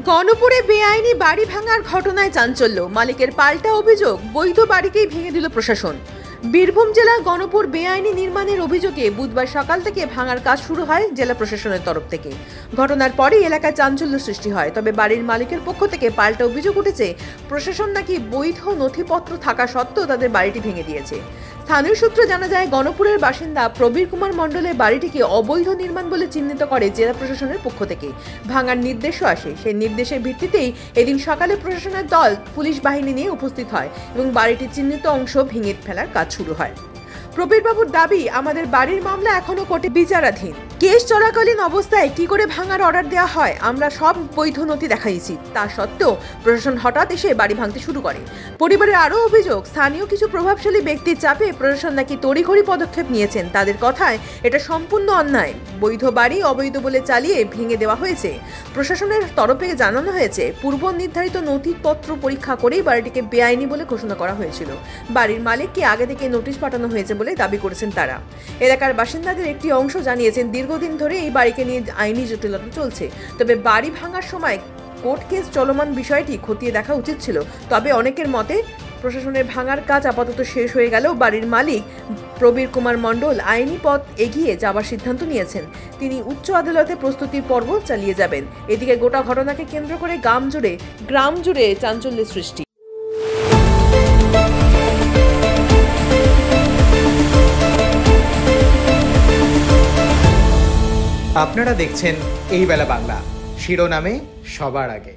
গণপুরে বেআইনি বাড়ি ভাঙার ঘটনায় চাঞ্চল্য। মালিকের পাল্টা অভিযোগ, বৈধ বাড়িকেই ভেঙে দিল প্রশাসন। বীরভূম জেলার গণপুর বেআইনি নির্মাণের অভিযোগে বুধবার সকাল থেকে ভাঙার কাজ শুরু হয় জেলা প্রশাসনের তরফ থেকে। ঘটনার পরেই এলাকায় চাঞ্চল্য সৃষ্টি হয়। তবে বাড়ির মালিকের পক্ষ থেকে পাল্টা অভিযোগ উঠেছে, প্রশাসন নাকি বৈধ নথিপত্র থাকা সত্ত্বেও তাদের বাড়িটি ভেঙে দিয়েছে। স্থানীয় সূত্রে জানা যায়, গণপুরের বাসিন্দা প্রবীর কুমার মণ্ডলের বাড়িটিকে অবৈধ নির্মাণ বলে চিহ্নিত করে জেলা প্রশাসনের পক্ষ থেকে। ভাঙার নির্দেশও আসে। সেই নির্দেশের ভিত্তিতেই এদিন সকালে প্রশাসনের দল পুলিশ বাহিনী নিয়ে উপস্থিত হয় এবং বাড়িটির চিহ্নিত অংশ ভেঙে ফেলার কাজ শুরু হয়। প্রবীর বাবুর দাবি, আমাদের বাড়ির মামলা এখনো কোর্টে বিচারাধীন। কেস চলাকালীন অবস্থায় কি করে ভাঙার অর্ডার দেওয়া হয়, আমরা সব বৈধ নথি দেখাইছি। তা সত্ত্বেও প্রশাসন হঠাৎ এসে বাড়ি ভাঙতে শুরু করে। পরিবারের আরও অভিযোগ, স্থানীয় কিছু প্রভাবশালী ব্যক্তির চাপে প্রশাসন নাকি তড়িঘড়ি পদক্ষেপ নিয়েছেন। তাদের কথায় এটা সম্পূর্ণ অন্যায়। বৈধ বাড়ি অবৈধ বলে চালিয়ে ভেঙে দেওয়া হয়েছে। প্রশাসনের তরফে জানানো হয়েছে, পূর্ব নির্ধারিত নথিপত্র পরীক্ষা করেই বাড়িটিকে বেআইনি বলে ঘোষণা করা হয়েছিল। বাড়ির মালিককে আগে থেকে নোটিশ পাঠানো হয়েছে বলে দাবি করেছেন তারা। এলাকার বাসিন্দাদের একটি অংশ জানিয়েছেন, দীর্ঘদিন ধরে এই বাড়িকে নিয়ে আইনি জটিলতা চলছে। তবে বাড়ি ভাঙার সময় কোর্ট কেস চলমান বিষয়টি খতিয়ে দেখা উচিত ছিল। তবে অনেকের মতে, প্রশাসনের ভাঙার কাজ আপাতত শেষ হয়ে গেলেও বাড়ির মালিক প্রবীর কুমার মণ্ডল আইনি পথ এগিয়ে যাওয়ার সিদ্ধান্ত নিয়েছেন। তিনি উচ্চ আদালতে প্রস্তুতির পর্ব চালিয়ে যাবেন। এদিকে গোটা ঘটনাকে কেন্দ্র করে গ্রাম জুড়ে চাঞ্চল্যের সৃষ্টি। আপনারা দেখছেন এই বেলা বাংলা, শিরোনামে সবার আগে।